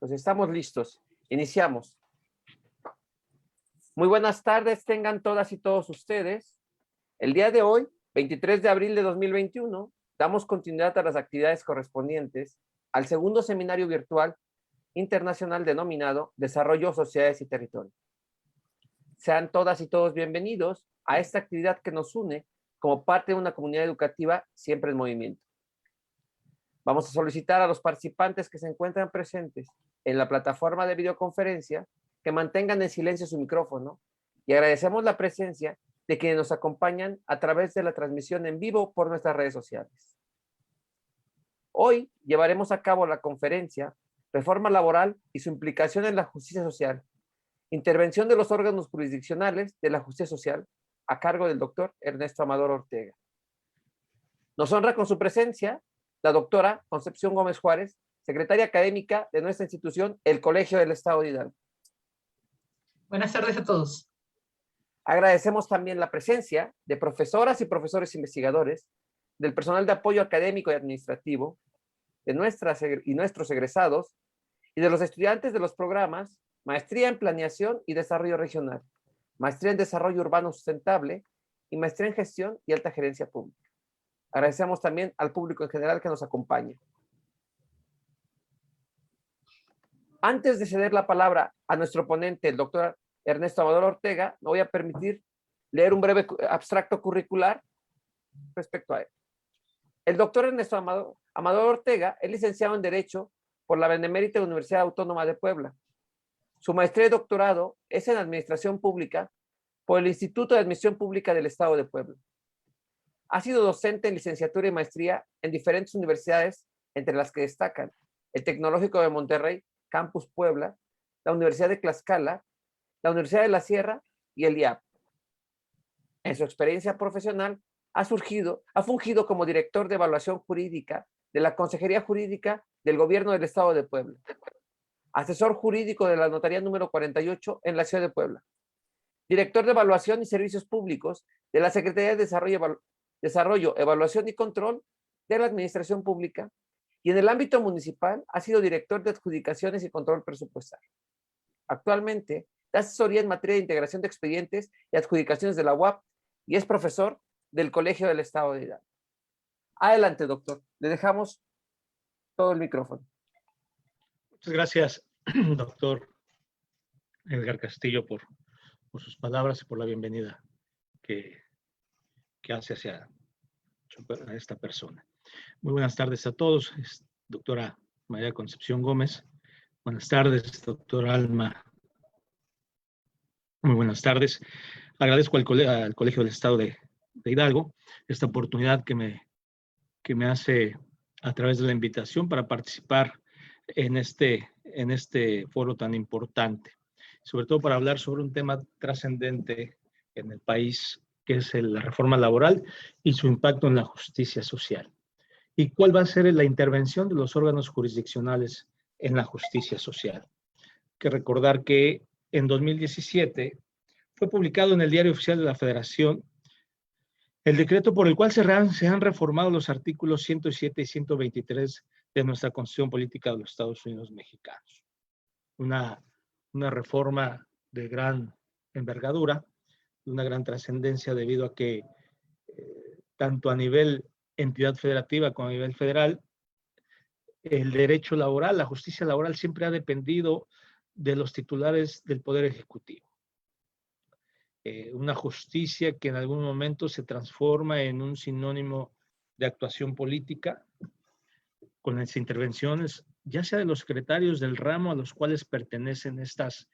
Pues estamos listos. Iniciamos. Muy buenas tardes tengan todas y todos ustedes. El día de hoy, 23 de abril de 2021, damos continuidad a las actividades correspondientes al segundo seminario virtual internacional denominado Desarrollo, Sociedades y Territorio. Sean todas y todos bienvenidos a esta actividad que nos une como parte de una comunidad educativa siempre en movimiento. Vamos a solicitar a los participantes que se encuentran presentes en la plataforma de videoconferencia que mantengan en silencio su micrófono y agradecemos la presencia de quienes nos acompañan a través de la transmisión en vivo por nuestras redes sociales. Hoy llevaremos a cabo la conferencia Reforma Laboral y su implicación en la justicia social, intervención de los órganos jurisdiccionales de la justicia social, a cargo del doctor Ernesto Amador Ortega. Nos honra con su presencia la doctora Concepción Gómez Juárez, secretaria académica de nuestra institución, el Colegio del Estado de Hidalgo. Buenas tardes a todos. Agradecemos también la presencia de profesoras y profesores investigadores, del personal de apoyo académico y administrativo, de nuestros egresados y de los estudiantes de los programas Maestría en Planeación y Desarrollo Regional, Maestría en Desarrollo Urbano Sustentable y Maestría en Gestión y Alta Gerencia Pública. Agradecemos también al público en general que nos acompaña. Antes de ceder la palabra a nuestro ponente, el doctor Ernesto Amador Ortega, me voy a permitir leer un breve abstracto curricular respecto a él. El doctor Ernesto Amador Ortega es licenciado en Derecho por la Benemérita Universidad Autónoma de Puebla. Su maestría y doctorado es en Administración Pública por el Instituto de Administración Pública del Estado de Puebla. Ha sido docente en licenciatura y maestría en diferentes universidades, entre las que destacan el Tecnológico de Monterrey, Campus Puebla, la Universidad de Tlaxcala, la Universidad de la Sierra y el IAP. En su experiencia profesional, ha fungido como director de evaluación jurídica de la Consejería Jurídica del Gobierno del Estado de Puebla, asesor jurídico de la Notaría número 48 en la Ciudad de Puebla, director de Evaluación y Servicios Públicos de la Secretaría de Desarrollo, Evaluación y Control de la Administración Pública, y en el ámbito municipal ha sido director de Adjudicaciones y Control Presupuestal. Actualmente da asesoría en materia de integración de expedientes y adjudicaciones de la UAP y es profesor del Colegio del Estado de Hidalgo. Adelante, doctor. Le dejamos todo el micrófono. Muchas gracias, doctor Edgar Castillo, por sus palabras y por la bienvenida que hace hacia esta persona. Muy buenas tardes a todos, doctora María Concepción Gómez. Buenas tardes, doctora Alma. Muy buenas tardes. Agradezco al Colegio del Estado de Hidalgo esta oportunidad que me hace a través de la invitación para participar en este foro tan importante, sobre todo para hablar sobre un tema trascendente en el país, que es la reforma laboral y su impacto en la justicia social. ¿Y cuál va a ser la intervención de los órganos jurisdiccionales en la justicia social? Hay que recordar que en 2017 fue publicado en el Diario Oficial de la Federación el decreto por el cual se han reformado los artículos 107 y 123 de nuestra Constitución Política de los Estados Unidos Mexicanos. Una reforma de gran envergadura, de una gran trascendencia, debido a que tanto a nivel entidad federativa como a nivel federal, el derecho laboral, la justicia laboral siempre ha dependido de los titulares del Poder Ejecutivo. Una justicia que en algún momento se transforma en un sinónimo de actuación política, con las intervenciones, ya sea de los secretarios del ramo a los cuales pertenecen estas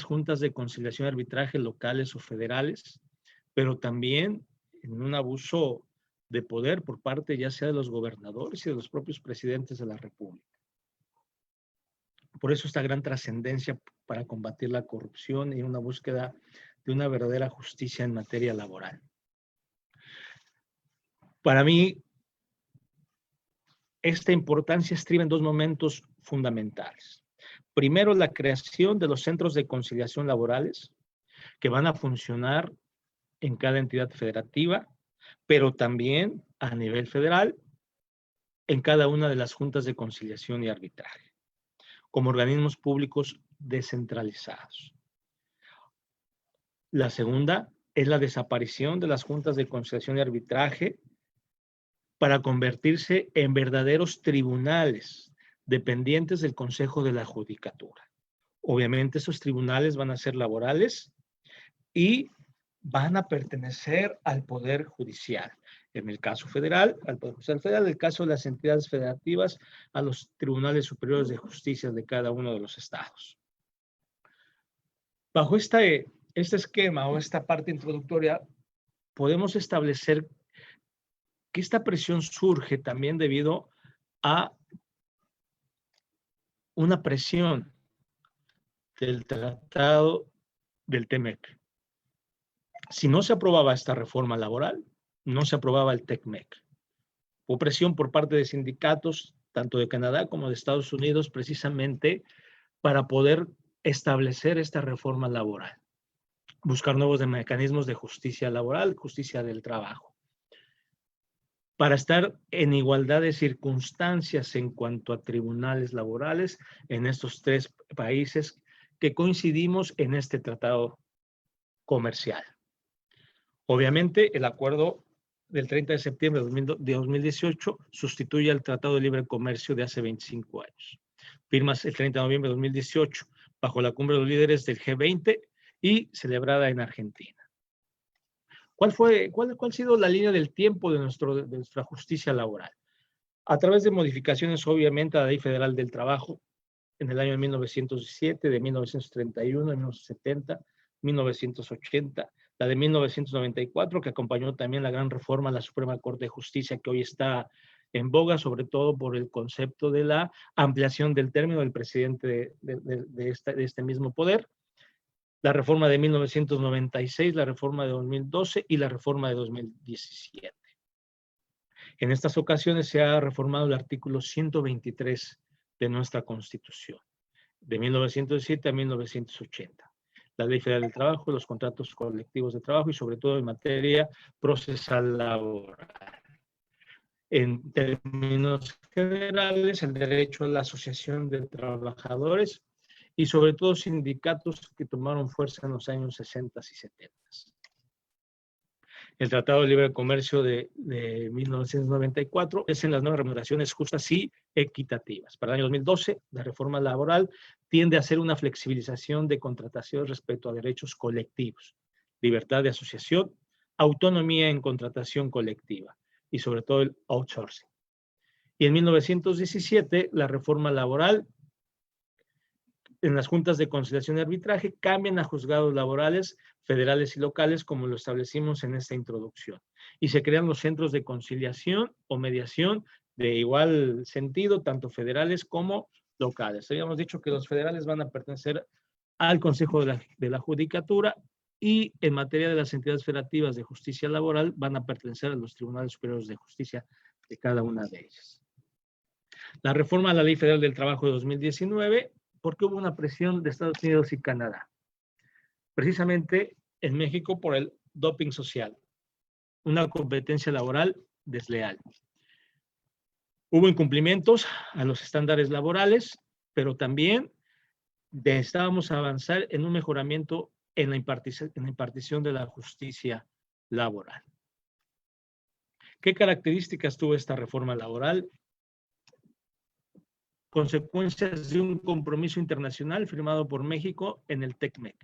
juntas de conciliación y arbitraje locales o federales, pero también en un abuso de poder por parte ya sea de los gobernadores y de los propios presidentes de la República. Por eso esta gran trascendencia para combatir la corrupción y una búsqueda de una verdadera justicia en materia laboral. Para mí, esta importancia estriba en dos momentos fundamentales. Primero, la creación de los centros de conciliación laborales que van a funcionar en cada entidad federativa, pero también a nivel federal en cada una de las juntas de conciliación y arbitraje. como organismos públicos descentralizados. La segunda es la desaparición de las juntas de conciliación y arbitraje para convertirse en verdaderos tribunales dependientes del Consejo de la Judicatura. Obviamente esos tribunales van a ser laborales y van a pertenecer al Poder Judicial. En el caso federal, al Poder Judicial Federal, en el caso de las entidades federativas, a los tribunales superiores de justicia de cada uno de los estados. Bajo este esquema o esta parte introductoria, podemos establecer que esta presión surge también debido a una presión del tratado del TEMEC. Si no se aprobaba esta reforma laboral, no se aprobaba el TEMEC. Hubo presión por parte de sindicatos, tanto de Canadá como de Estados Unidos, precisamente para poder establecer esta reforma laboral. Buscar nuevos mecanismos de justicia laboral, justicia del trabajo, para estar en igualdad de circunstancias en cuanto a tribunales laborales en estos tres países que coincidimos en este tratado comercial. Obviamente, el acuerdo del 30 de septiembre de 2018 sustituye al Tratado de Libre Comercio de hace 25 años. Firmas el 30 de noviembre de 2018 bajo la cumbre de los líderes del G20 y celebrada en Argentina. ¿Cuál ha sido la línea del tiempo de nuestra justicia laboral? A través de modificaciones, obviamente, a la Ley Federal del Trabajo en el año de 1907, de 1931, de 1970, 1980, la de 1994, que acompañó también la gran reforma a la Suprema Corte de Justicia, que hoy está en boga, sobre todo por el concepto de la ampliación del término del presidente de este mismo poder. La reforma de 1996, la reforma de 2012 y la reforma de 2017. En estas ocasiones se ha reformado el artículo 123 de nuestra Constitución, de 1907 a 1980. La Ley Federal del Trabajo, los contratos colectivos de trabajo y sobre todo en materia procesal laboral. En términos generales, el derecho a la asociación de trabajadores y sobre todo sindicatos que tomaron fuerza en los años 60 y 70. El Tratado de Libre Comercio de 1994 es en las nuevas remuneraciones justas y equitativas. Para el año 2012, la reforma laboral tiende a hacer una flexibilización de contratación respecto a derechos colectivos, libertad de asociación, autonomía en contratación colectiva y sobre todo el outsourcing. Y en 1917, la reforma laboral en las juntas de conciliación y arbitraje cambian a juzgados laborales federales y locales como lo establecimos en esta introducción. Y se crean los centros de conciliación o mediación de igual sentido, tanto federales como locales. Habíamos dicho que los federales van a pertenecer al Consejo de la Judicatura y en materia de las entidades federativas de justicia laboral van a pertenecer a los tribunales superiores de justicia de cada una de ellas. La reforma a la Ley Federal del Trabajo de 2019, porque hubo una presión de Estados Unidos y Canadá. Precisamente en México por el doping social, una competencia laboral desleal. Hubo incumplimientos a los estándares laborales, pero también necesitábamos avanzar en un mejoramiento en la impartición de la justicia laboral. ¿Qué características tuvo esta reforma laboral? Consecuencias de un compromiso internacional firmado por México en el TEMEC.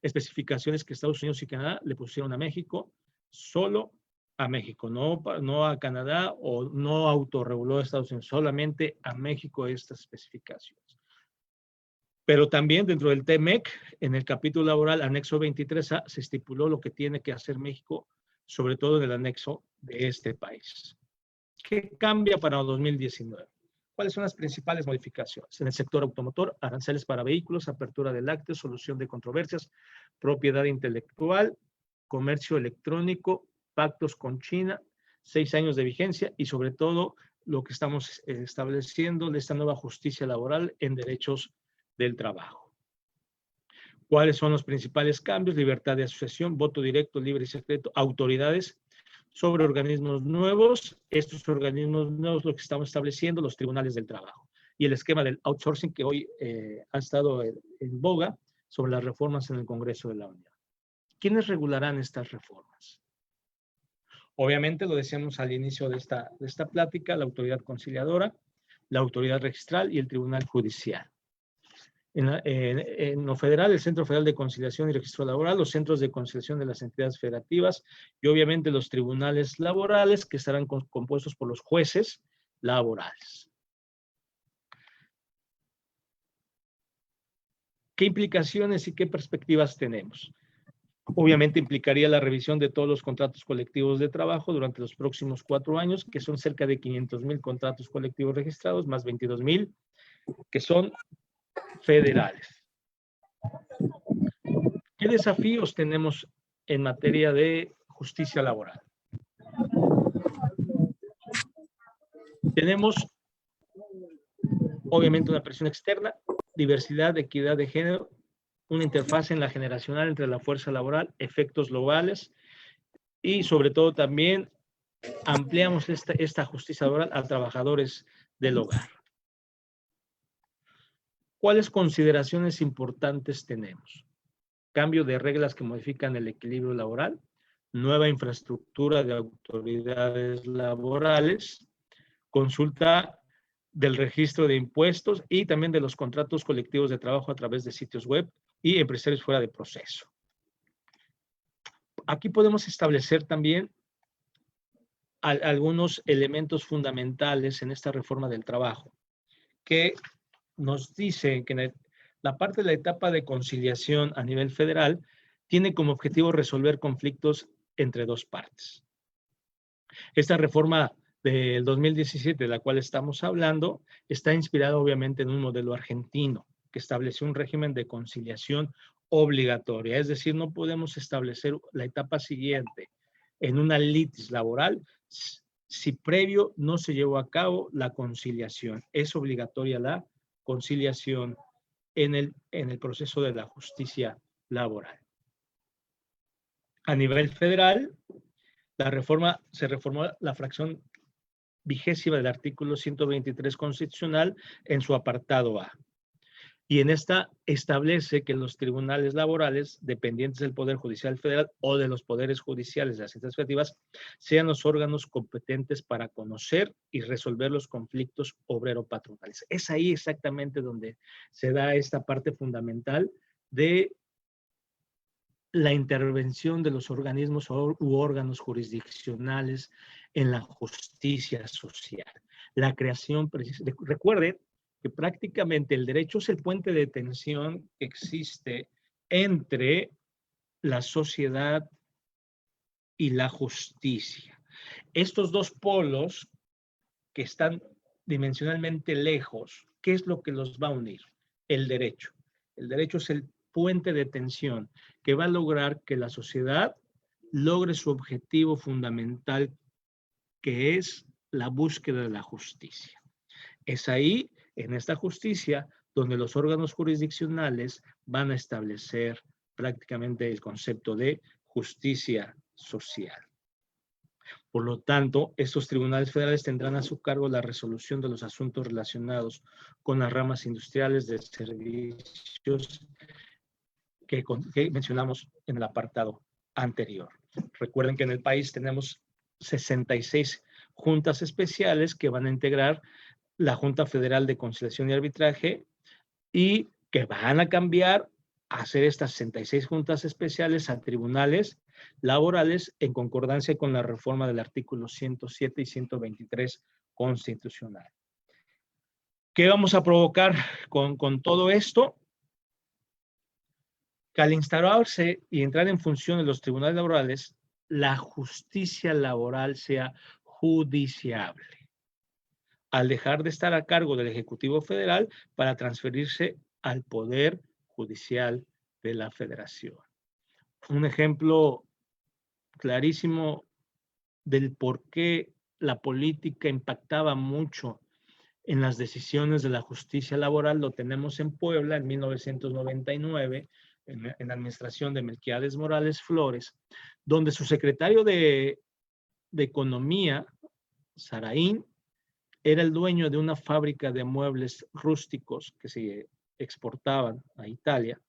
Especificaciones que Estados Unidos y Canadá le pusieron a México, solo a México, no a Canadá o no autorreguló a Estados Unidos, solamente a México estas especificaciones. Pero también dentro del TEMEC, en el capítulo laboral, anexo 23A, se estipuló lo que tiene que hacer México, sobre todo en el anexo de este país. ¿Qué cambia para 2019? ¿Cuáles son las principales modificaciones? En el sector automotor, aranceles para vehículos, apertura de lácteos, solución de controversias, propiedad intelectual, comercio electrónico, pactos con China, 6 años de vigencia y sobre todo lo que estamos estableciendo de esta nueva justicia laboral en derechos del trabajo. ¿Cuáles son los principales cambios? Libertad de asociación, voto directo, libre y secreto, autoridades sobre organismos nuevos. Estos organismos nuevos lo que estamos estableciendo, los tribunales del trabajo. y el esquema del outsourcing que hoy ha estado en boga sobre las reformas en el Congreso de la Unión. ¿Quiénes regularán estas reformas? Obviamente, lo decíamos al inicio de esta plática, la autoridad conciliadora, la autoridad registral y el Tribunal Judicial. En lo federal, el Centro Federal de Conciliación y Registro Laboral, los centros de conciliación de las entidades federativas y obviamente los tribunales laborales que estarán compuestos por los jueces laborales. ¿Qué implicaciones y qué perspectivas tenemos? Obviamente implicaría la revisión de todos los contratos colectivos de trabajo durante los próximos 4 años, que son cerca de 500,000 contratos colectivos registrados, más 22,000 que son federales. ¿Qué desafíos tenemos en materia de justicia laboral? Tenemos, obviamente, una presión externa, diversidad, equidad de género, una interfaz en la generacional entre la fuerza laboral, efectos globales y, sobre todo, también ampliamos esta justicia laboral a trabajadores del hogar. ¿Cuáles consideraciones importantes tenemos? Cambio de reglas que modifican el equilibrio laboral, nueva infraestructura de autoridades laborales, consulta del registro de impuestos y también de los contratos colectivos de trabajo a través de sitios web y empresarios fuera de proceso. Aquí podemos establecer también algunos elementos fundamentales en esta reforma del trabajo que nos dicen que la parte de la etapa de conciliación a nivel federal tiene como objetivo resolver conflictos entre dos partes. Esta reforma del 2017, de la cual estamos hablando, está inspirada obviamente en un modelo argentino que estableció un régimen de conciliación obligatoria. Es decir, no podemos establecer la etapa siguiente en una litis laboral si previo no se llevó a cabo la conciliación. Es obligatoria la conciliación en el proceso de la justicia laboral. A nivel federal, se reformó la fracción 20ª del artículo 123 constitucional en su apartado A. Y en esta establece que los tribunales laborales dependientes del Poder Judicial Federal o de los poderes judiciales de las entidades federativas sean los órganos competentes para conocer y resolver los conflictos obrero-patronales. Es ahí exactamente donde se da esta parte fundamental de la intervención de los organismos u órganos jurisdiccionales en la justicia social. La creación, recuerden que prácticamente el derecho es el puente de tensión que existe entre la sociedad y la justicia. Estos dos polos que están dimensionalmente lejos, ¿qué es lo que los va a unir? El derecho. El derecho es el puente de tensión que va a lograr que la sociedad logre su objetivo fundamental, que es la búsqueda de la justicia. Es ahí, en esta justicia, donde los órganos jurisdiccionales van a establecer prácticamente el concepto de justicia social. Por lo tanto, estos tribunales federales tendrán a su cargo la resolución de los asuntos relacionados con las ramas industriales de servicios que mencionamos en el apartado anterior. Recuerden que en el país tenemos 66 juntas especiales que van a integrar la Junta Federal de Conciliación y Arbitraje y que van a cambiar a hacer estas 66 juntas especiales a tribunales laborales en concordancia con la reforma del artículo 107 y 123 constitucional. ¿Qué vamos a provocar con todo esto? Que al instaurarse y entrar en función de los tribunales laborales, la justicia laboral sea judiciable, al dejar de estar a cargo del Ejecutivo Federal para transferirse al Poder Judicial de la Federación. Un ejemplo clarísimo del por qué la política impactaba mucho en las decisiones de la justicia laboral lo tenemos en Puebla en 1999, en la administración de Melquiades Morales Flores, donde su secretario de Economía, Saraín, era el dueño de una fábrica de muebles rústicos que se exportaban a Italia,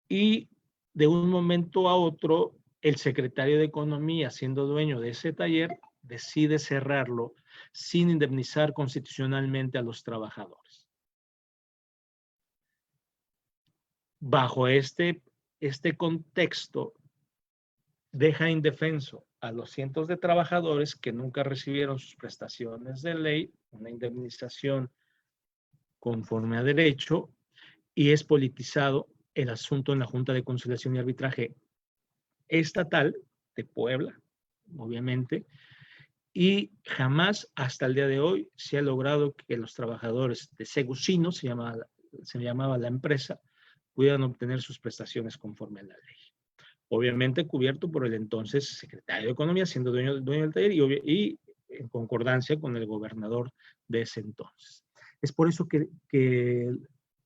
y de un momento a otro el secretario de Economía, siendo dueño de ese taller, decide cerrarlo sin indemnizar constitucionalmente a los trabajadores. Bajo este contexto, deja indefenso a los cientos de trabajadores que nunca recibieron sus prestaciones de ley, una indemnización conforme a derecho, y es politizado el asunto en la Junta de Conciliación y Arbitraje Estatal de Puebla, obviamente, y jamás hasta el día de hoy se ha logrado que los trabajadores de Segusino, se llamaba la empresa, pudieran obtener sus prestaciones conforme a la ley. Obviamente cubierto por el entonces secretario de Economía, siendo dueño del taller, y en concordancia con el gobernador de ese entonces. Es por eso que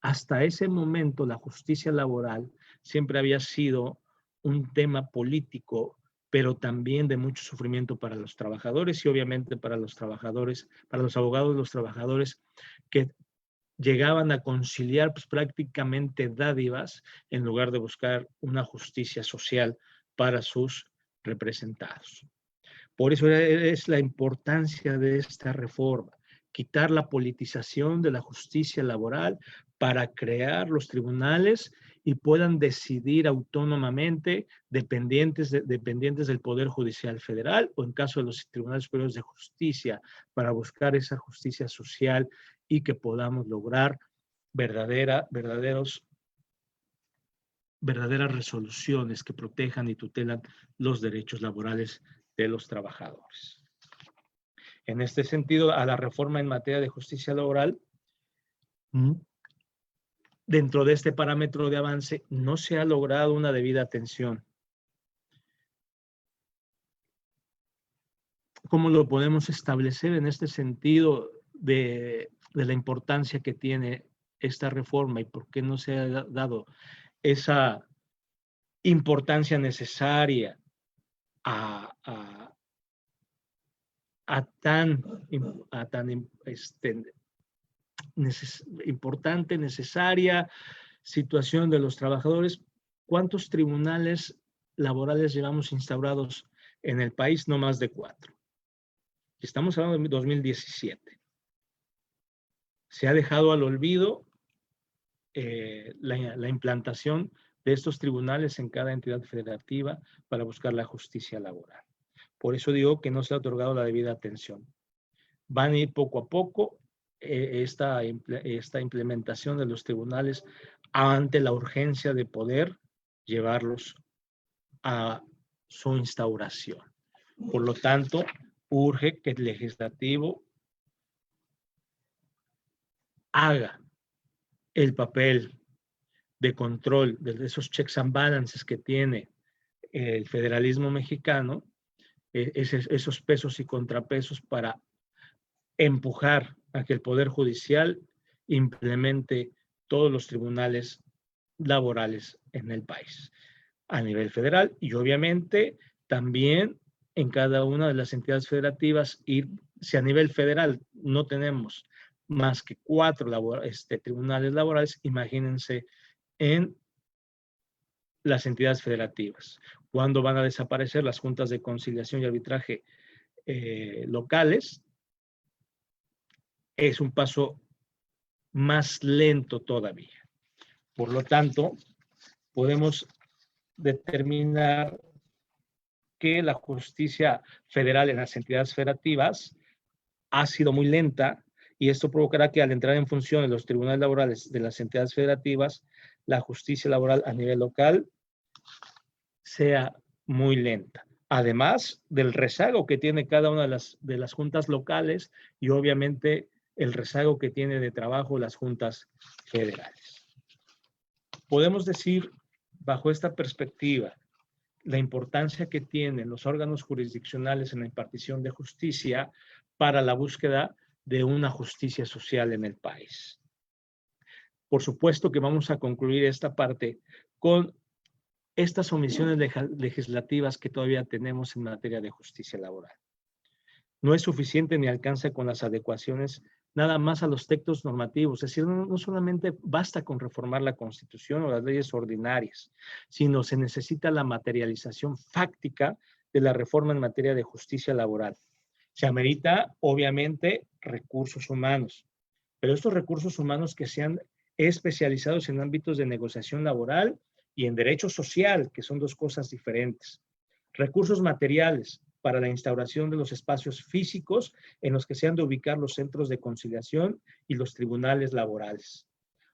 hasta ese momento la justicia laboral siempre había sido un tema político, pero también de mucho sufrimiento para los trabajadores y obviamente para los trabajadores, para los abogados de los trabajadores, que llegaban a conciliar pues, prácticamente dádivas en lugar de buscar una justicia social para sus representados. Por eso es la importancia de esta reforma, quitar la politización de la justicia laboral para crear los tribunales y puedan decidir autónomamente dependientes del Poder Judicial Federal o en caso de los tribunales superiores de justicia para buscar esa justicia social y que podamos lograr verdaderas resoluciones que protejan y tutelan los derechos laborales de los trabajadores. En este sentido, a la reforma en materia de justicia laboral, dentro de este parámetro de avance, no se ha logrado una debida atención. ¿Cómo lo podemos establecer en este sentido de la importancia que tiene esta reforma y por qué no se ha dado esa importancia necesaria a tan importante, necesaria situación de los trabajadores? ¿Cuántos tribunales laborales llevamos instaurados en el país? No más de 4. Estamos hablando de 2017. Se ha dejado al olvido la implantación de estos tribunales en cada entidad federativa para buscar la justicia laboral. Por eso digo que no se ha otorgado la debida atención. Van a ir poco a poco esta implementación de los tribunales ante la urgencia de poder llevarlos a su instauración. Por lo tanto, urge que el legislativo haga el papel de control de esos checks and balances que tiene el federalismo mexicano, esos pesos y contrapesos para empujar a que el Poder Judicial implemente todos los tribunales laborales en el país, a nivel federal y obviamente también en cada una de las entidades federativas. Y si a nivel federal no tenemos más que 4 tribunales laborales, imagínense en las entidades federativas. ¿Cuándo van a desaparecer las juntas de conciliación y arbitraje locales? Es un paso más lento todavía. Por lo tanto, podemos determinar que la justicia federal en las entidades federativas ha sido muy lenta y esto provocará que al entrar en función de los tribunales laborales de las entidades federativas, la justicia laboral a nivel local sea muy lenta. Además del rezago que tiene cada una de las juntas locales y obviamente el rezago que tiene de trabajo las juntas federales. Podemos decir, bajo esta perspectiva, la importancia que tienen los órganos jurisdiccionales en la impartición de justicia para la búsqueda de una justicia social en el país. Por supuesto que vamos a concluir esta parte con estas omisiones legislativas que todavía tenemos en materia de justicia laboral. no es suficiente ni alcanza con las adecuaciones nada más a los textos normativos. Es decir, no solamente basta con reformar la Constitución o las leyes ordinarias, sino se necesita la materialización fáctica de la reforma en materia de justicia laboral. Se amerita, obviamente, recursos humanos, pero estos recursos humanos que sean especializados en ámbitos de negociación laboral y en derecho social, que son dos cosas diferentes. Recursos materiales para la instauración de los espacios físicos en los que se han de ubicar los centros de conciliación y los tribunales laborales.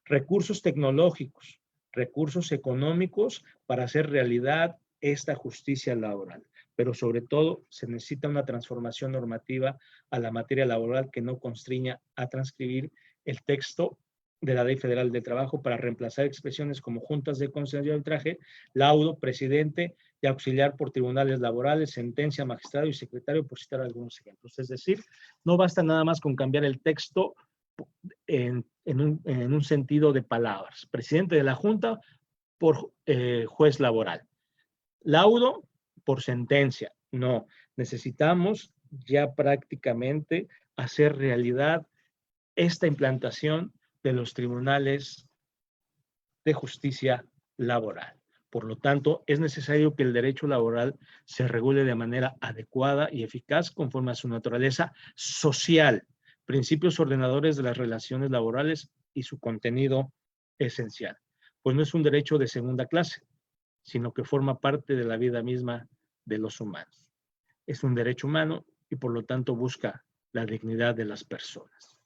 Recursos tecnológicos, recursos económicos para hacer realidad esta justicia laboral. Pero sobre todo se necesita una transformación normativa a la materia laboral que no constriña a transcribir el texto de la Ley Federal del Trabajo para reemplazar expresiones como juntas de conciliación y arbitraje, laudo, presidente y auxiliar por tribunales laborales, sentencia, magistrado y secretario, por citar algunos ejemplos. Es decir, no basta nada más con cambiar el texto en un sentido de palabras. Presidente de la Junta por juez laboral. Laudo por sentencia. No, necesitamos ya prácticamente hacer realidad esta implantación de los tribunales de justicia laboral. Por lo tanto, es necesario que el derecho laboral se regule de manera adecuada y eficaz conforme a su naturaleza social, principios ordenadores de las relaciones laborales y su contenido esencial. Pues no es un derecho de segunda clase, sino que forma parte de la vida misma de los humanos. Es un derecho humano y por lo tanto busca la dignidad de las personas.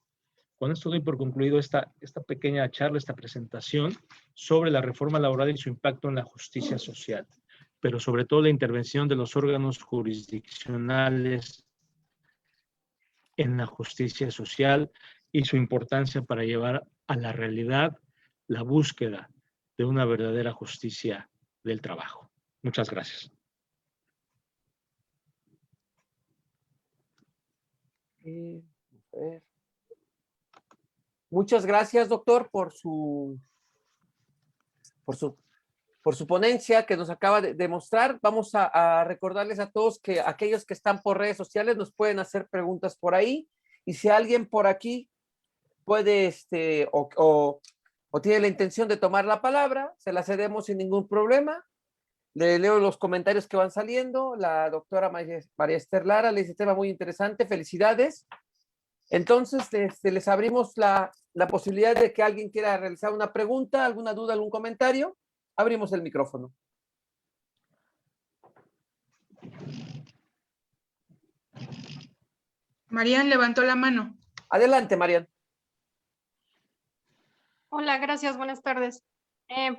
Con esto doy por concluido esta pequeña charla, esta presentación sobre la reforma laboral y su impacto en la justicia social, pero sobre todo la intervención de los órganos jurisdiccionales en la justicia social y su importancia para llevar a la realidad la búsqueda de una verdadera justicia del trabajo. Muchas gracias. A ver. Muchas gracias, doctor, por su ponencia que nos acaba de mostrar. Vamos a recordarles a todos que aquellos que están por redes sociales nos pueden hacer preguntas por ahí. Y si alguien por aquí puede, o tiene la intención de tomar la palabra, se la cedemos sin ningún problema. Le leo los comentarios que van saliendo. La doctora María Esther Lara le dice: tema muy interesante, felicidades. Entonces, les abrimos la posibilidad de que alguien quiera realizar una pregunta, alguna duda, algún comentario. Abrimos el micrófono. Marian levantó la mano. Adelante, Marian. Hola, gracias, buenas tardes.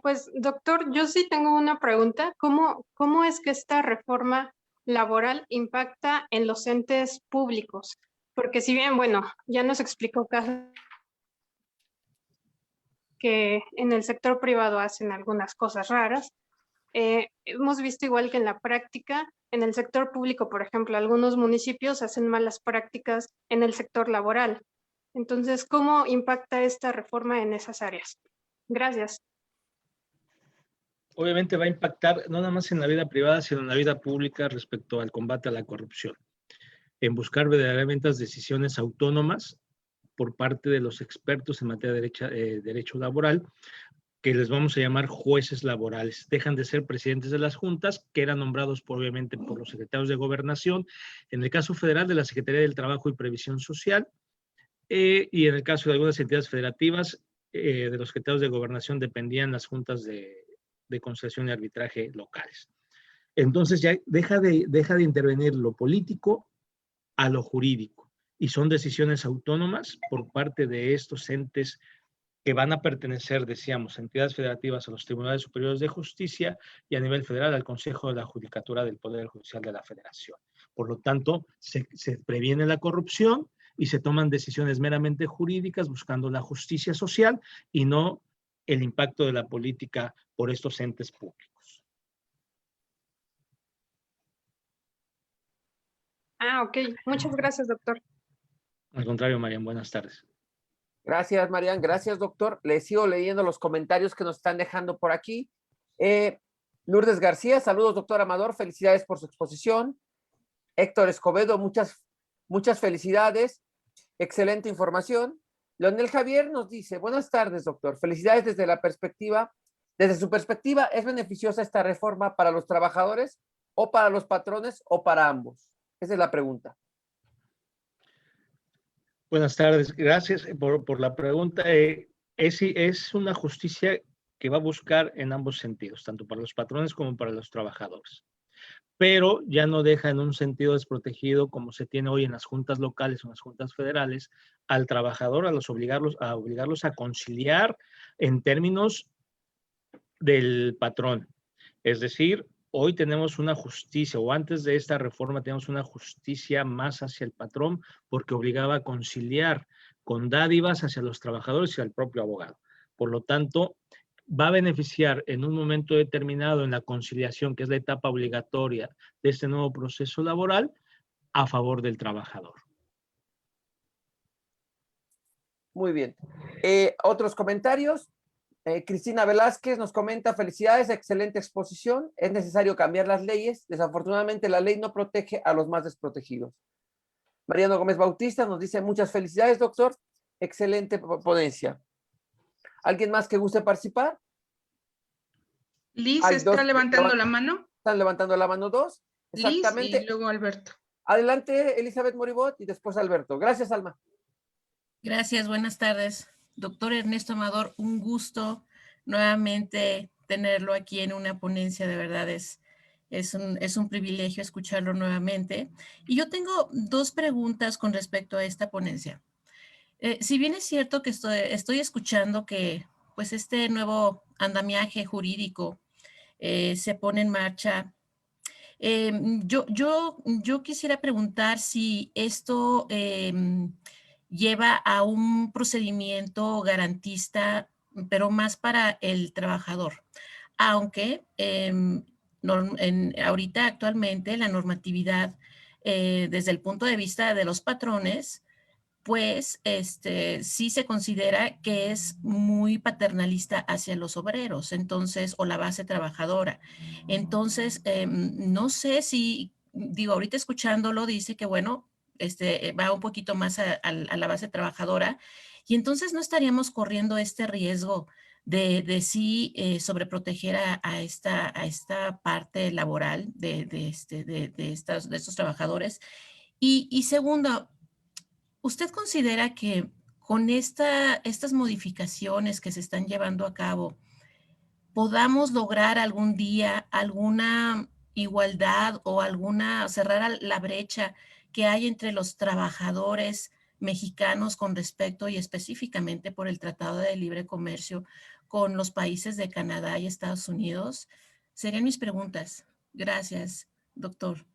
Pues, doctor, yo sí tengo una pregunta. ¿Cómo es que esta reforma laboral impacta en los entes públicos? Porque si bien, bueno, ya nos explicó que en el sector privado hacen algunas cosas raras, hemos visto igual que en la práctica, en el sector público, por ejemplo, algunos municipios hacen malas prácticas en el sector laboral. Entonces, ¿cómo impacta esta reforma en esas áreas? Gracias. Obviamente va a impactar no nada más en la vida privada, sino en la vida pública respecto al combate a la corrupción. En buscar verdaderamente decisiones autónomas por parte de los expertos en materia de derecho laboral, que les vamos a llamar jueces laborales. Dejan de ser presidentes de las juntas, que eran nombrados obviamente por los secretarios de Gobernación, en el caso federal de la Secretaría del Trabajo y Previsión Social, y en el caso de algunas entidades federativas, de los secretarios de Gobernación dependían las juntas de conciliación y arbitraje locales. Entonces ya deja de intervenir lo político a lo jurídico, y son decisiones autónomas por parte de estos entes que van a pertenecer, decíamos, a entidades federativas, a los tribunales superiores de justicia y a nivel federal al Consejo de la Judicatura del Poder Judicial de la Federación. Por lo tanto, se previene la corrupción y se toman decisiones meramente jurídicas buscando la justicia social y no el impacto de la política por estos entes públicos. Ok. Muchas gracias, doctor. Al contrario, Marian, buenas tardes. Gracias, Marian. Gracias, doctor. Les sigo leyendo los comentarios que nos están dejando por aquí. Lourdes García, saludos, doctor Amador. Felicidades por su exposición. Héctor Escobedo, muchas Muchas felicidades, excelente información. Leonel Javier nos dice, buenas tardes, doctor. Felicidades desde su perspectiva, ¿es beneficiosa esta reforma para los trabajadores o para los patrones o para ambos? Esa es la pregunta. Buenas tardes, gracias por la pregunta. Es una justicia que va a buscar en ambos sentidos, tanto para los patrones como para los trabajadores. Pero ya no deja en un sentido desprotegido como se tiene hoy en las juntas locales o en las juntas federales al trabajador, a obligarlos a conciliar en términos del patrón. Es decir, hoy tenemos una justicia, o antes de esta reforma tenemos una justicia más hacia el patrón porque obligaba a conciliar con dádivas hacia los trabajadores y al propio abogado. Por lo tanto, va a beneficiar en un momento determinado en la conciliación, que es la etapa obligatoria de este nuevo proceso laboral, a favor del trabajador. Muy bien. ¿Otros comentarios? Cristina Velázquez nos comenta, felicidades, excelente exposición. Es necesario cambiar las leyes. Desafortunadamente, la ley no protege a los más desprotegidos. Mariano Gómez Bautista nos dice, muchas felicidades, doctor. Excelente ponencia. ¿Alguien más que guste participar? Liz Hay está dos levantando la mano. Están levantando la mano dos. Exactamente. Liz y luego Alberto. Adelante, Elizabeth Moribot, y después Alberto. Gracias, Alma. Gracias, buenas tardes. Doctor Ernesto Amador, un gusto nuevamente tenerlo aquí en una ponencia, de verdad es un privilegio escucharlo nuevamente. Y yo tengo dos preguntas con respecto a esta ponencia. Si bien es cierto que estoy escuchando que pues este nuevo andamiaje jurídico se pone en marcha, yo quisiera preguntar si esto lleva a un procedimiento garantista, pero más para el trabajador. Aunque ahorita actualmente la normatividad desde el punto de vista de los patrones, pues sí se considera que es muy paternalista hacia los obreros, entonces, o la base trabajadora. Entonces, no sé si, digo, ahorita escuchándolo dice que, bueno, va un poquito más a la base trabajadora, y entonces no estaríamos corriendo este riesgo de sí sobreproteger a esta parte laboral de estos trabajadores. Y segundo, ¿usted considera que con estas modificaciones que se están llevando a cabo, podamos lograr algún día alguna igualdad o cerrar la brecha que hay entre los trabajadores mexicanos con respecto y específicamente por el Tratado de Libre Comercio con los países de Canadá y Estados Unidos? Serían mis preguntas. Gracias, doctor.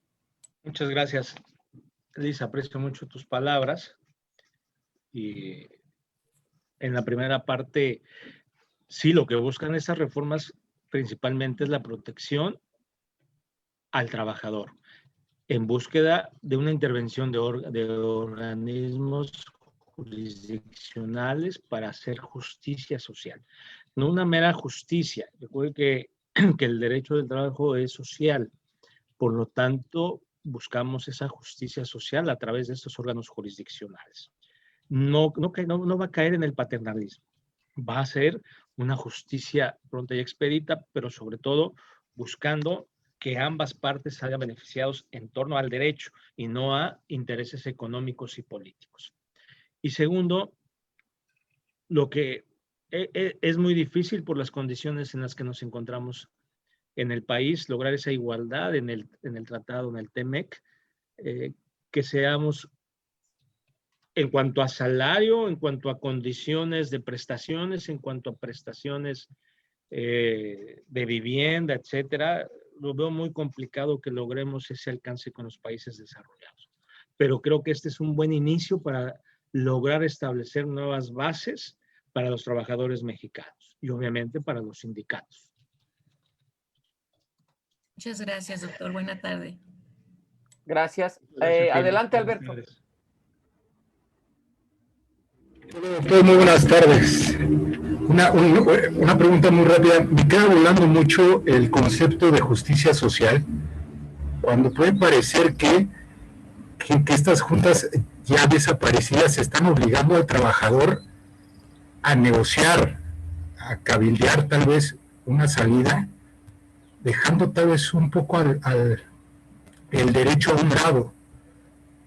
Muchas gracias, Liz. Aprecio mucho tus palabras. Y en la primera parte, sí, lo que buscan estas reformas principalmente es la protección al trabajador, en búsqueda de una intervención de organismos jurisdiccionales para hacer justicia social. No una mera justicia. Recuerde que el derecho del trabajo es social. Por lo tanto, buscamos esa justicia social a través de estos órganos jurisdiccionales. No va a caer en el paternalismo. Va a ser una justicia pronta y expedita, pero sobre todo buscando que ambas partes salgan beneficiados en torno al derecho y no a intereses económicos y políticos. Y segundo, lo que es muy difícil por las condiciones en las que nos encontramos en el país, lograr esa igualdad en el tratado, en el TEMEC, que seamos en cuanto a salario, en cuanto a condiciones de prestaciones, en cuanto a prestaciones de vivienda, etcétera. Lo veo muy complicado que logremos ese alcance con los países desarrollados. Pero creo que este es un buen inicio para lograr establecer nuevas bases para los trabajadores mexicanos y obviamente para los sindicatos. Muchas gracias, doctor. Buena tarde. Gracias. Adelante, Alberto. Hola, doctor, muy buenas tardes. Una pregunta muy rápida. Me queda volando mucho el concepto de justicia social, cuando puede parecer que que estas juntas ya desaparecidas están obligando al trabajador a negociar, a cabildear tal vez una salida, dejando tal vez un poco el derecho a un lado.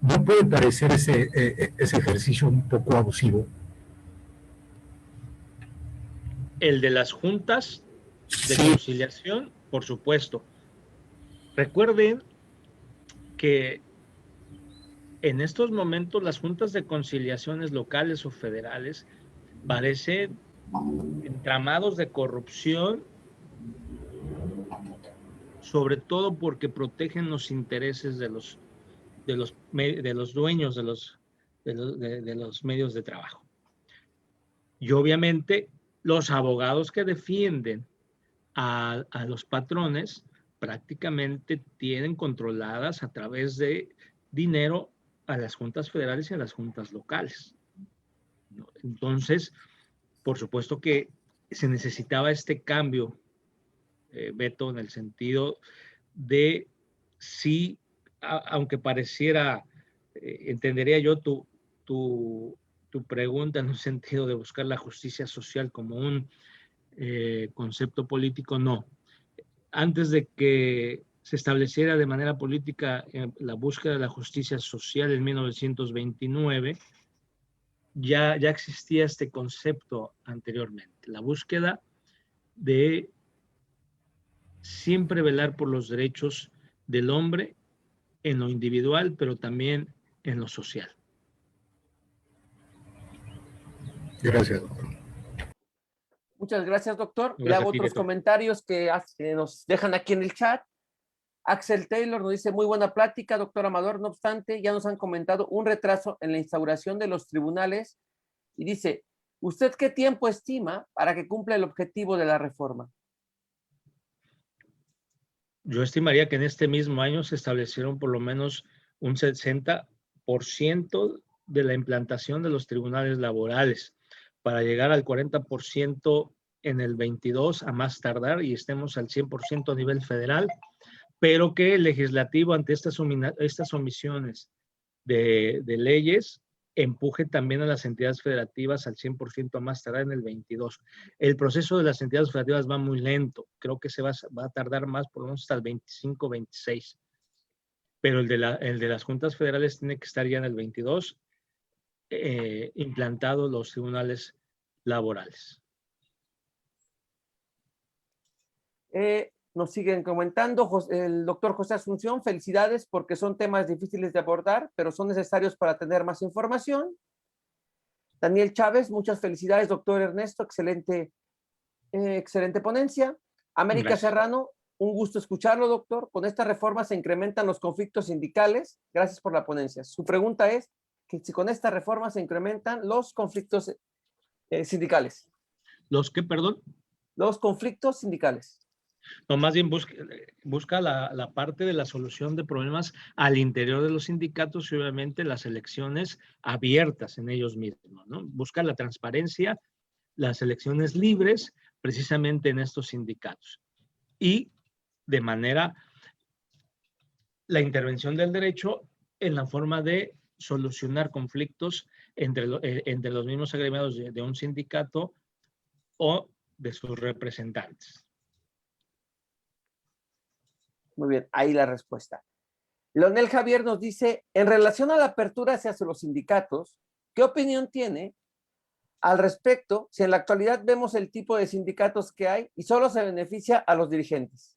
¿No puede parecer ese ejercicio un poco abusivo? El de las juntas de Sí. conciliación, por supuesto. Recuerden que en estos momentos las juntas de conciliaciones locales o federales parecen entramados de corrupción, sobre todo porque protegen los intereses de los dueños de los medios de trabajo. Y obviamente los abogados que defienden a los patrones prácticamente tienen controladas a través de dinero a las juntas federales y a las juntas locales, ¿no? Entonces, por supuesto que se necesitaba este cambio, Beto, en el sentido de sí, aunque pareciera, entendería yo tu pregunta en un sentido de buscar la justicia social como un concepto político, no. Antes de que se estableciera de manera política la búsqueda de la justicia social en 1929, ya existía este concepto anteriormente, la búsqueda de siempre velar por los derechos del hombre en lo individual, pero también en lo social. Gracias, doctor. Muchas gracias, doctor. Le Gracias hago a ti, otros Beto. comentarios que nos dejan aquí en el chat. Axel Taylor nos dice, muy buena plática, doctor Amador. No obstante, ya nos han comentado un retraso en la instauración de los tribunales y dice, ¿usted qué tiempo estima para que cumpla el objetivo de la reforma? Yo estimaría que en este mismo año se establecieron por lo menos un 60% de la implantación de los tribunales laborales para llegar al 40% en el 22 a más tardar y estemos al 100% a nivel federal, pero que el legislativo ante estas omisiones de leyes empuje también a las entidades federativas al 100% a más tardar en el 22. El proceso de las entidades federativas va muy lento, creo que va a tardar más, por lo menos hasta el 25, 26. Pero el de las juntas federales tiene que estar ya en el 22, implantados los tribunales laborales. Nos siguen comentando, el doctor José Asunción, felicidades porque son temas difíciles de abordar, pero son necesarios para tener más información. Daniel Chávez, muchas felicidades, doctor Ernesto, excelente ponencia. América Gracias. Serrano, un gusto escucharlo, doctor. Con esta reforma se incrementan los conflictos sindicales. Gracias por la ponencia. Su pregunta es que si con esta reforma se incrementan los conflictos sindicales. ¿Los qué, perdón? Los conflictos sindicales. No, más bien busca la parte de la solución de problemas al interior de los sindicatos y obviamente las elecciones abiertas en ellos mismos, ¿no? Busca la transparencia, las elecciones libres precisamente en estos sindicatos. Y de manera, la intervención del derecho en la forma de solucionar conflictos entre los mismos agremiados de un sindicato o de sus representantes. Muy bien, ahí la respuesta. Leonel Javier nos dice, en relación a la apertura hacia los sindicatos, ¿qué opinión tiene al respecto si en la actualidad vemos el tipo de sindicatos que hay y solo se beneficia a los dirigentes?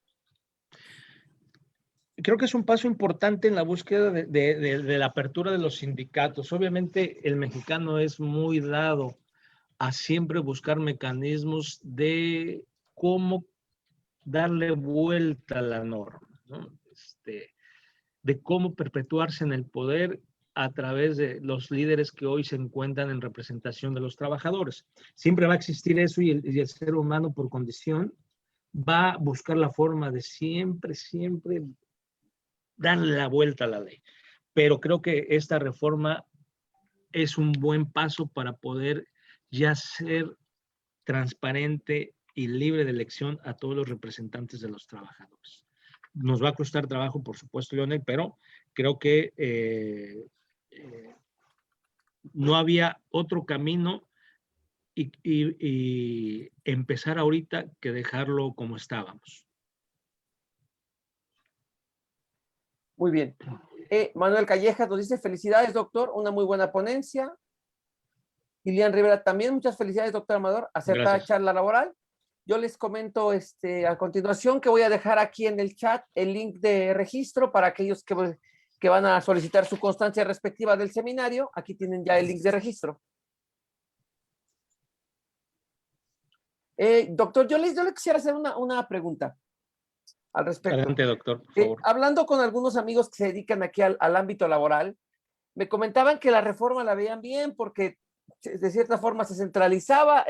Creo que es un paso importante en la búsqueda de la apertura de los sindicatos. Obviamente el mexicano es muy dado a siempre buscar mecanismos de cómo darle vuelta a la norma, ¿no? De cómo perpetuarse en el poder a través de los líderes que hoy se encuentran en representación de los trabajadores. Siempre va a existir eso y el ser humano por condición va a buscar la forma de siempre darle la vuelta a la ley. Pero creo que esta reforma es un buen paso para poder ya ser transparente y libre de elección a todos los representantes de los trabajadores. Nos va a costar trabajo, por supuesto, Leonel, pero creo que no había otro camino y empezar ahorita que dejarlo como estábamos. Muy bien. Manuel Callejas nos dice, felicidades, doctor, una muy buena ponencia. Lilian Rivera también, muchas felicidades, doctor Amador, acertada Gracias. charla laboral. Yo les comento a continuación que voy a dejar aquí en el chat el link de registro para aquellos que van a solicitar su constancia respectiva del seminario. Aquí tienen ya el link de registro. Doctor, yo le quisiera hacer una pregunta al respecto. Adelante, doctor, por favor. Hablando con algunos amigos que se dedican aquí al ámbito laboral, me comentaban que la reforma la veían bien porque de cierta forma se centralizaba,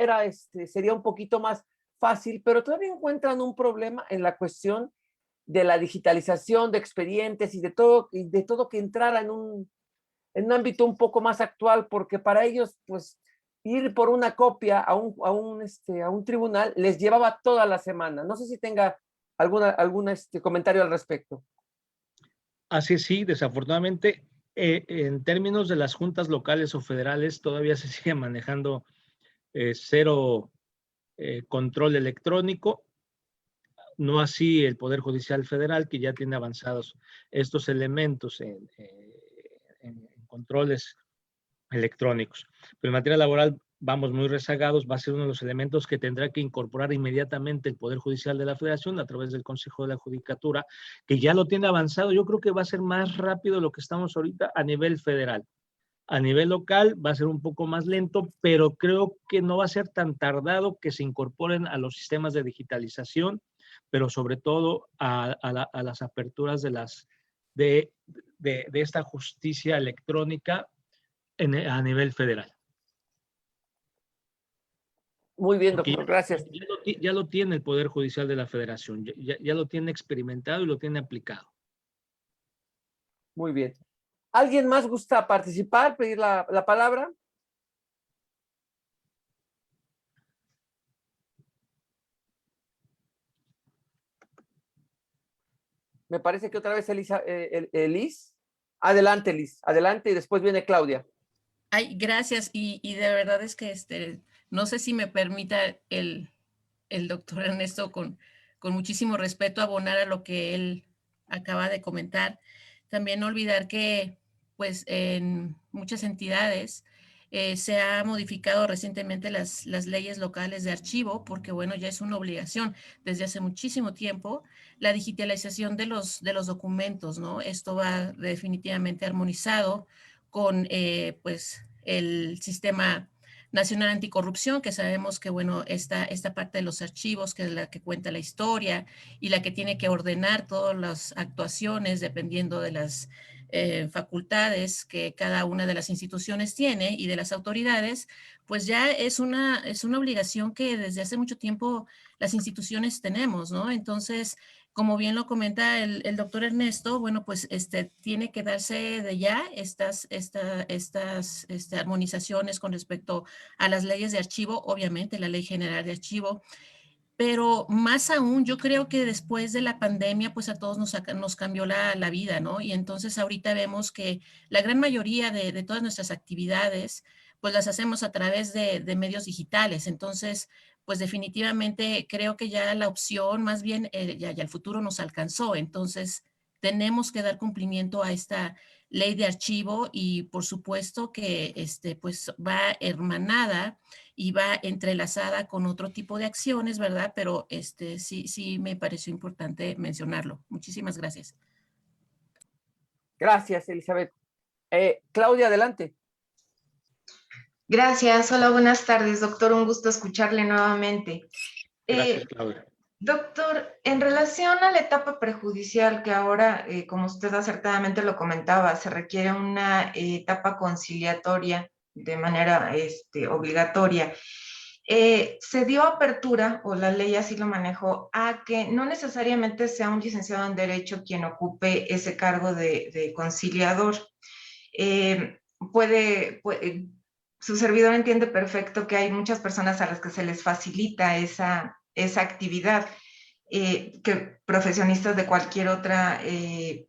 sería un poquito más fácil, pero todavía encuentran un problema en la cuestión de la digitalización de expedientes y de todo que entrara en un ámbito un poco más actual, porque para ellos, pues, ir por una copia a un tribunal les llevaba toda la semana. No sé si tenga algún comentario al respecto. Así es, sí, desafortunadamente, en términos de las juntas locales o federales, todavía se sigue manejando cero control electrónico, no así el Poder Judicial Federal, que ya tiene avanzados estos elementos en controles electrónicos. Pero en materia laboral vamos muy rezagados, va a ser uno de los elementos que tendrá que incorporar inmediatamente el Poder Judicial de la Federación a través del Consejo de la Judicatura, que ya lo tiene avanzado. Yo creo que va a ser más rápido lo que estamos ahorita a nivel federal. A nivel local va a ser un poco más lento, pero creo que no va a ser tan tardado que se incorporen a los sistemas de digitalización, pero sobre todo a las aperturas de esta justicia electrónica a nivel federal. Muy bien, Porque doctor, gracias. Ya lo tiene el Poder Judicial de la Federación, ya lo tiene experimentado y lo tiene aplicado. Muy bien. ¿Alguien más gusta participar, pedir la palabra? Me parece que otra vez Liz. Adelante, Liz. Adelante y después viene Claudia. Ay, gracias. Y de verdad es que no sé si me permita el doctor Ernesto con muchísimo respeto abonar a lo que él acaba de comentar. También no olvidar que pues en muchas entidades se ha modificado recientemente las leyes locales de archivo, porque bueno, ya es una obligación desde hace muchísimo tiempo la digitalización de los documentos, ¿no? Esto va definitivamente armonizado con pues el sistema nacional anticorrupción, que sabemos que, bueno, esta parte de los archivos, que es la que cuenta la historia y la que tiene que ordenar todas las actuaciones dependiendo de las facultades que cada una de las instituciones tiene y de las autoridades, pues ya es una obligación que desde hace mucho tiempo las instituciones tenemos, ¿no? Entonces, como bien lo comenta el doctor Ernesto, bueno, pues tiene que darse de ya estas armonizaciones con respecto a las leyes de archivo, obviamente la Ley General de Archivo, pero más aún yo creo que después de la pandemia pues a todos nos cambió la vida, ¿no? Y entonces ahorita vemos que la gran mayoría de todas nuestras actividades pues las hacemos a través de medios digitales, entonces pues definitivamente creo que ya la opción, más bien ya el futuro nos alcanzó, entonces tenemos que dar cumplimiento a esta ley de archivo y por supuesto que pues va hermanada y va entrelazada con otro tipo de acciones, ¿verdad? Pero sí me pareció importante mencionarlo. Muchísimas gracias. Gracias, Elizabeth. Claudia, adelante. Gracias. Hola, buenas tardes, doctor. Un gusto escucharle nuevamente. Gracias, Claudia. Doctor, en relación a la etapa prejudicial, que ahora, como usted acertadamente lo comentaba, se requiere una etapa conciliatoria de manera obligatoria, se dio apertura, o la ley así lo manejó, a que no necesariamente sea un licenciado en Derecho quien ocupe ese cargo de conciliador. Su servidor entiende perfecto que hay muchas personas a las que se les facilita esa actividad. que profesionistas de cualquier otra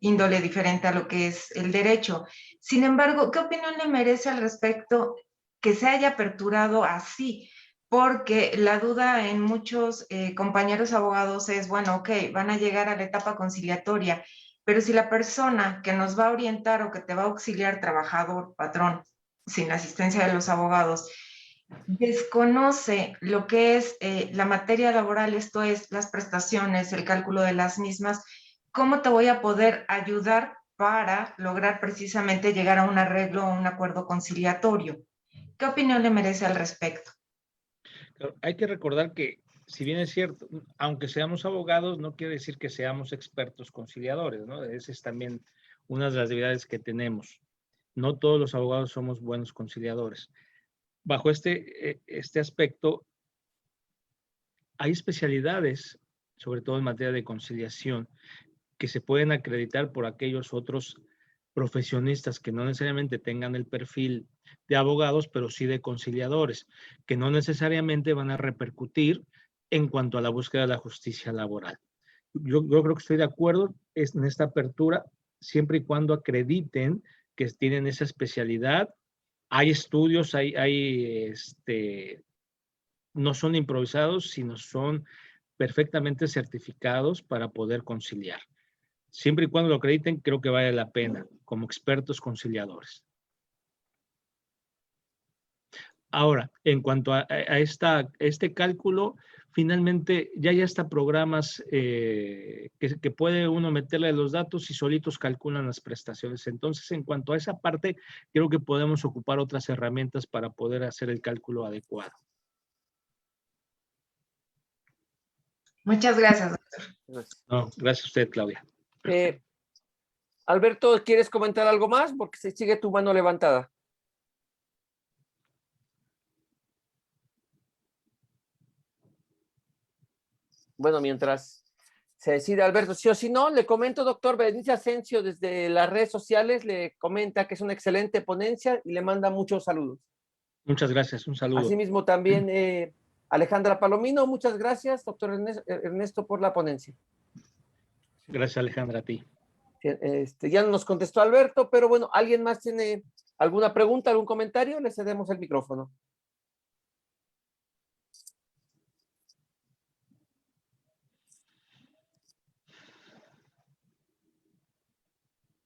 índole diferente a lo que es el derecho. Sin embargo, ¿qué opinión le merece al respecto que se haya aperturado así? Porque la duda en muchos compañeros abogados es, bueno, ok, van a llegar a la etapa conciliatoria, pero si la persona que nos va a orientar o que te va a auxiliar, trabajador, patrón, sin asistencia de los abogados, desconoce lo que es la materia laboral, esto es las prestaciones, el cálculo de las mismas, ¿cómo te voy a poder ayudar para lograr precisamente llegar a un arreglo o un acuerdo conciliatorio? ¿Qué opinión le merece al respecto? Claro, hay que recordar que, si bien es cierto, aunque seamos abogados, no quiere decir que seamos expertos conciliadores, ¿no? Esa es también una de las debilidades que tenemos. No todos los abogados somos buenos conciliadores. Bajo este aspecto, hay especialidades, sobre todo en materia de conciliación, que se pueden acreditar por aquellos otros profesionistas que no necesariamente tengan el perfil de abogados, pero sí de conciliadores, que no necesariamente van a repercutir en cuanto a la búsqueda de la justicia laboral. Yo creo que estoy de acuerdo en esta apertura, siempre y cuando acrediten que tienen esa especialidad. Hay estudios, no son improvisados, sino son perfectamente certificados para poder conciliar. Siempre y cuando lo acrediten, creo que vale la pena como expertos conciliadores. Ahora, en cuanto a este cálculo, finalmente ya está programas que puede uno meterle los datos y solitos calculan las prestaciones. Entonces, en cuanto a esa parte, creo que podemos ocupar otras herramientas para poder hacer el cálculo adecuado. Muchas gracias, doctor. No, gracias a usted, Claudia. Alberto, ¿quieres comentar algo más? Porque se sigue tu mano levantada. Bueno, mientras se decide Alberto, sí o sí no, le comento, doctor Berenice Asensio, desde las redes sociales, le comenta que es una excelente ponencia y le manda muchos saludos. Muchas gracias, un saludo. Asimismo, también Alejandra Palomino, muchas gracias, doctor Ernesto, por la ponencia. Gracias, Alejandra, a ti. Ya no nos contestó Alberto, pero bueno, ¿alguien más tiene alguna pregunta, algún comentario? Le cedemos el micrófono.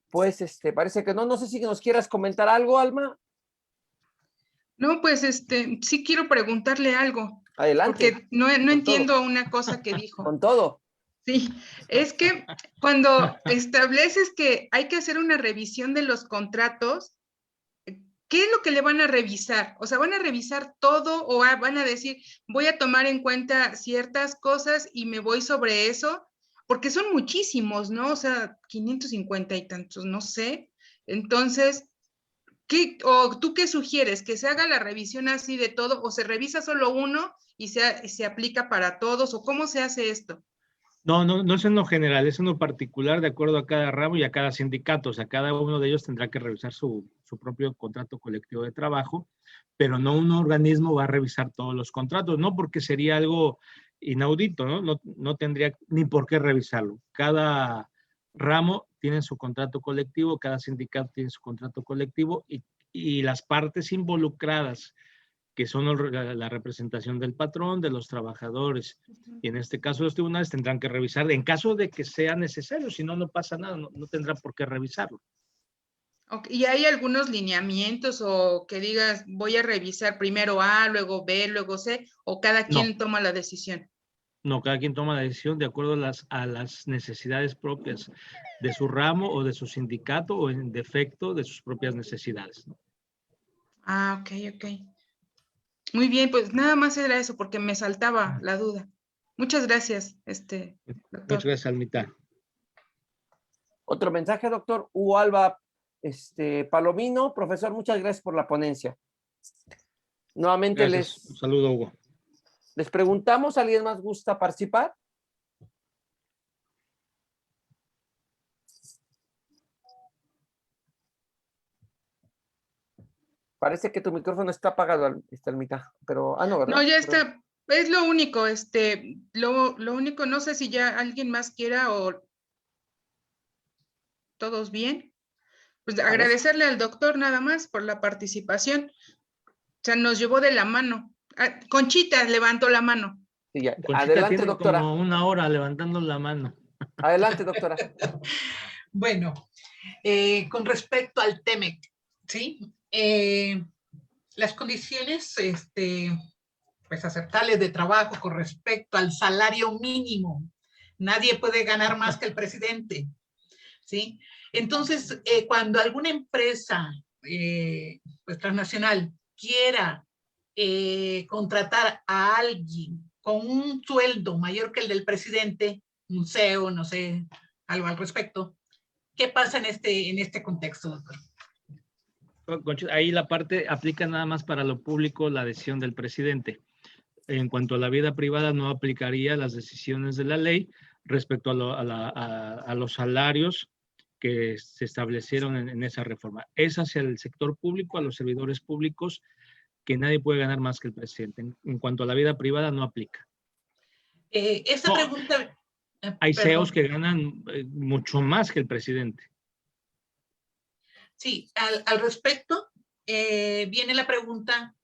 Pues parece que no. No sé si nos quieras comentar algo, Alma. No, pues sí quiero preguntarle algo. Adelante. Porque no entiendo una cosa que dijo. Con todo. Sí, es que cuando estableces que hay que hacer una revisión de los contratos, ¿qué es lo que le van a revisar? O sea, ¿van a revisar todo o van a decir, voy a tomar en cuenta ciertas cosas y me voy sobre eso? Porque son muchísimos, ¿no? O sea, 550 y tantos, no sé. Entonces, ¿o tú qué sugieres? ¿Que se haga la revisión así de todo o se revisa solo uno y se aplica para todos? ¿O cómo se hace esto? No es en lo general, es en lo particular de acuerdo a cada ramo y a cada sindicato. O sea, cada uno de ellos tendrá que revisar su propio contrato colectivo de trabajo, pero no un organismo va a revisar todos los contratos, no, porque sería algo inaudito, ¿no? No tendría ni por qué revisarlo. Cada ramo tiene su contrato colectivo, cada sindicato tiene su contrato colectivo y las partes involucradas, que son la representación del patrón, de los trabajadores. Y en este caso los tribunales tendrán que revisar en caso de que sea necesario, si no, no pasa nada, no tendrá por qué revisarlo. Okay. ¿Y hay algunos lineamientos o que digas, voy a revisar primero A, luego B, luego C, o cada quien toma la decisión? No, cada quien toma la decisión de acuerdo a las necesidades propias de su ramo o de su sindicato o en defecto de sus propias necesidades, ¿no? Ah, ok. Muy bien, pues nada más era eso porque me saltaba la duda. Muchas gracias, doctor. Muchas gracias, Almita. Otro mensaje, doctor Hugo Alba Palomino. Profesor, muchas gracias por la ponencia. Nuevamente Gracias. Un saludo, Hugo. Les preguntamos, ¿alguien más gusta participar? Parece que tu micrófono está apagado, Almita, pero, no, ¿verdad? No, ya está Es lo único, lo único, no sé si ya alguien más quiera o todos bien. Pues agradecerle al doctor nada más por la participación. O sea, nos llevó de la mano. Ah, Conchita levantó la mano. Sí, ya. Conchita Adelante, tiene doctora. como una hora levantando la mano. Adelante, doctora. Bueno, con respecto al TEMEC, ¿sí? Las condiciones pues, aceptables de trabajo con respecto al salario mínimo. Nadie puede ganar más que el presidente, ¿sí? Entonces, cuando alguna empresa pues, transnacional quiera contratar a alguien con un sueldo mayor que el del presidente, un CEO, no sé, algo al respecto, ¿qué pasa en este contexto, doctor? Conchita, ahí la parte aplica nada más para lo público la decisión del presidente. En cuanto a la vida privada, no aplicaría las decisiones de la ley respecto a los salarios que se establecieron en esa reforma. Es hacia el sector público, a los servidores públicos, que nadie puede ganar más que el presidente. En cuanto a la vida privada, no aplica. Esta No, pregunta... hay perdón. CEOs que ganan mucho más que el presidente. Sí, al respecto, viene la pregunta,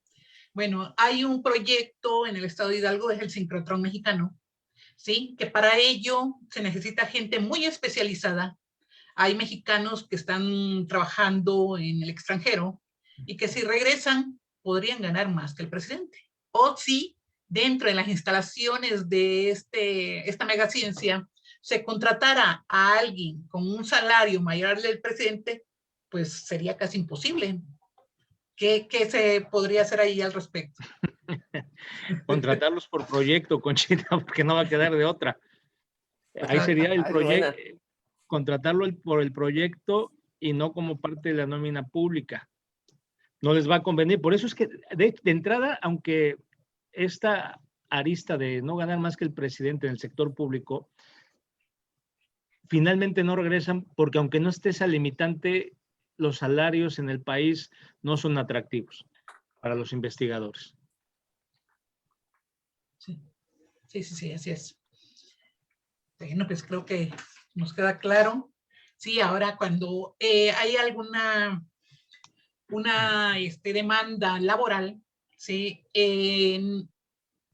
bueno, hay un proyecto en el estado de Hidalgo, es el sincrotrón mexicano, ¿sí? Que para ello se necesita gente muy especializada. Hay mexicanos que están trabajando en el extranjero y que si regresan podrían ganar más que el presidente. O si dentro de las instalaciones de esta megaciencia se contratara a alguien con un salario mayor al del presidente, pues sería casi imposible. ¿Qué se podría hacer ahí al respecto? Contratarlos por proyecto, Conchita, porque no va a quedar de otra. Ahí sería el proyecto, contratarlo por el proyecto y no como parte de la nómina pública. No les va a convenir. Por eso es que de entrada, aunque esta arista de no ganar más que el presidente en el sector público, finalmente no regresan porque aunque no esté esa limitante, los salarios en el país no son atractivos para los investigadores. Sí, así es. Bueno, pues creo que nos queda claro. Sí, ahora cuando hay alguna demanda laboral, ¿sí?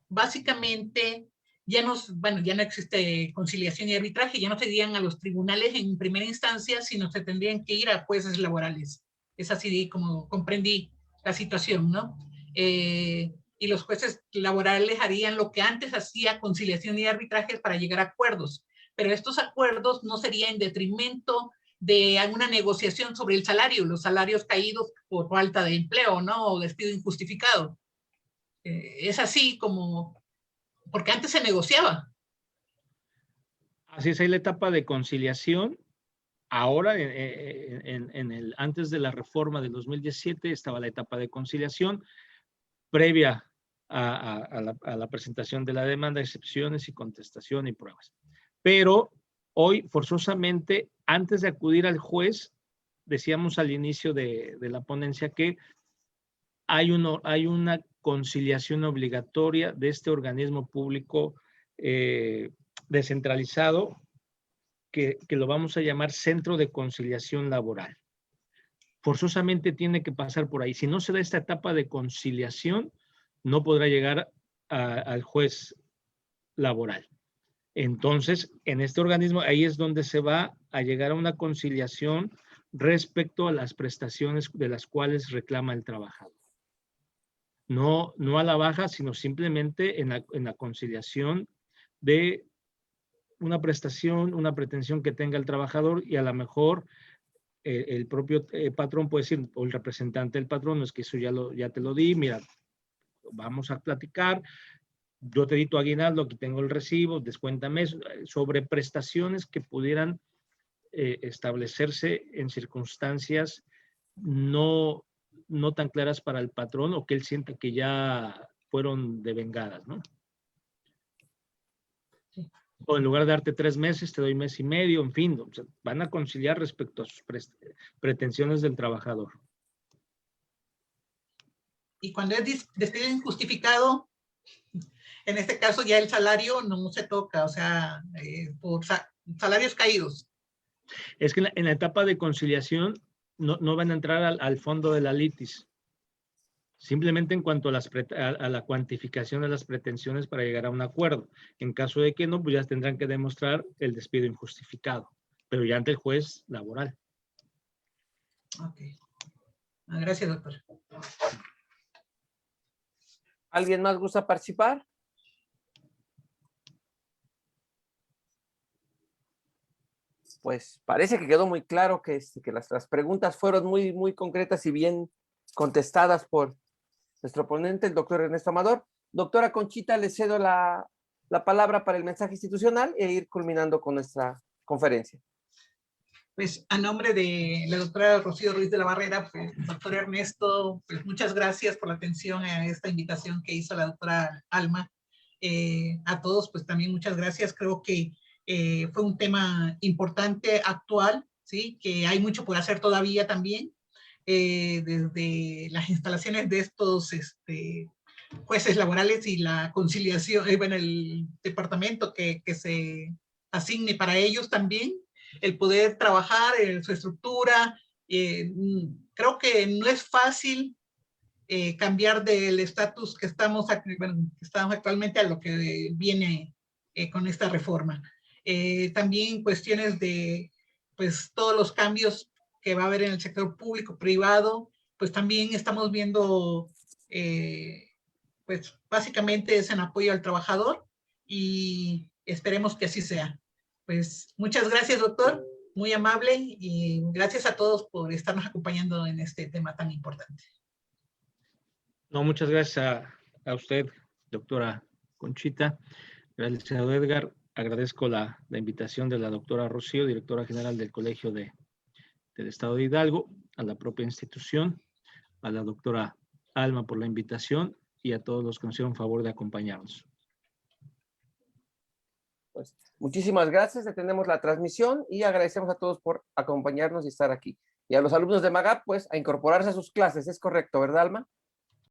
Básicamente ya no existe conciliación y arbitraje, ya no se irían a los tribunales en primera instancia, sino se tendrían que ir a jueces laborales. Es así como comprendí la situación, ¿no? Y los jueces laborales harían lo que antes hacía conciliación y arbitraje para llegar a acuerdos, pero estos acuerdos no serían en detrimento de alguna negociación sobre el salario, los salarios caídos por falta de empleo, ¿no? O despido injustificado. Es así como, porque antes se negociaba. Así es, hay la etapa de conciliación. Ahora, antes de la reforma del 2017, estaba la etapa de conciliación previa a la presentación de la demanda, excepciones y contestación y pruebas. Pero hoy, forzosamente, antes de acudir al juez, decíamos al inicio de la ponencia que hay una conciliación obligatoria de este organismo público descentralizado que lo vamos a llamar Centro de Conciliación Laboral. Forzosamente tiene que pasar por ahí. Si no se da esta etapa de conciliación, no podrá llegar al juez laboral. Entonces, en este organismo, ahí es donde se va a llegar a una conciliación respecto a las prestaciones de las cuales reclama el trabajador. No a la baja, sino simplemente en la conciliación de una prestación, una pretensión que tenga el trabajador y a lo mejor el propio patrón puede decir, o el representante del patrón, es que eso ya te lo di, mira, vamos a platicar, yo te di tu aguinaldo, aquí tengo el recibo, descuéntame eso, sobre prestaciones que pudieran establecerse en circunstancias no tan claras para el patrón o que él sienta que ya fueron devengadas, ¿no? Sí. O en lugar de darte 3 meses, te doy mes y medio, en fin, o sea, van a conciliar respecto a sus pretensiones del trabajador. Y cuando es despido injustificado, En este caso ya el salario no se toca, o sea, por salarios caídos. Es que en la etapa de conciliación no van a entrar al fondo de la litis. Simplemente en cuanto a la cuantificación de las pretensiones para llegar a un acuerdo. En caso de que no, pues ya tendrán que demostrar el despido injustificado, pero ya ante el juez laboral. Ok. Gracias, doctor. ¿Alguien más gusta participar? Pues parece que quedó muy claro que las preguntas fueron muy concretas y bien contestadas por nuestro ponente, el doctor Ernesto Amador. Doctora Conchita, le cedo la palabra para el mensaje institucional e ir culminando con nuestra conferencia. Pues a nombre de la doctora Rocío Ruiz de la Barrera, pues, doctor Ernesto, pues muchas gracias por la atención a esta invitación que hizo la doctora Alma. A todos, pues también muchas gracias. Creo que fue un tema importante, actual, ¿sí? Que hay mucho por hacer todavía también. Desde las instalaciones de estos jueces laborales y la conciliación, bueno, el departamento que se asigne para ellos también, el poder trabajar en su estructura. Creo que no es fácil cambiar del estatus que estamos actualmente a lo que viene con esta reforma. También cuestiones de pues todos los cambios que va a haber en el sector público, privado, pues también estamos viendo pues básicamente es en apoyo al trabajador y esperemos que así sea. Pues muchas gracias, doctor, muy amable, y gracias a todos por estarnos acompañando en este tema tan importante. No, muchas gracias a usted, doctora Conchita. Gracias, licenciado Edgar. Agradezco la invitación de la doctora Rocío, directora general del Colegio del Estado de Hidalgo, a la propia institución, a la doctora Alma por la invitación y a todos los que nos hicieron favor de acompañarnos. Pues, muchísimas gracias, detenemos la transmisión y agradecemos a todos por acompañarnos y estar aquí. Y a los alumnos de MAGAP, pues, a incorporarse a sus clases, es correcto, ¿verdad, Alma?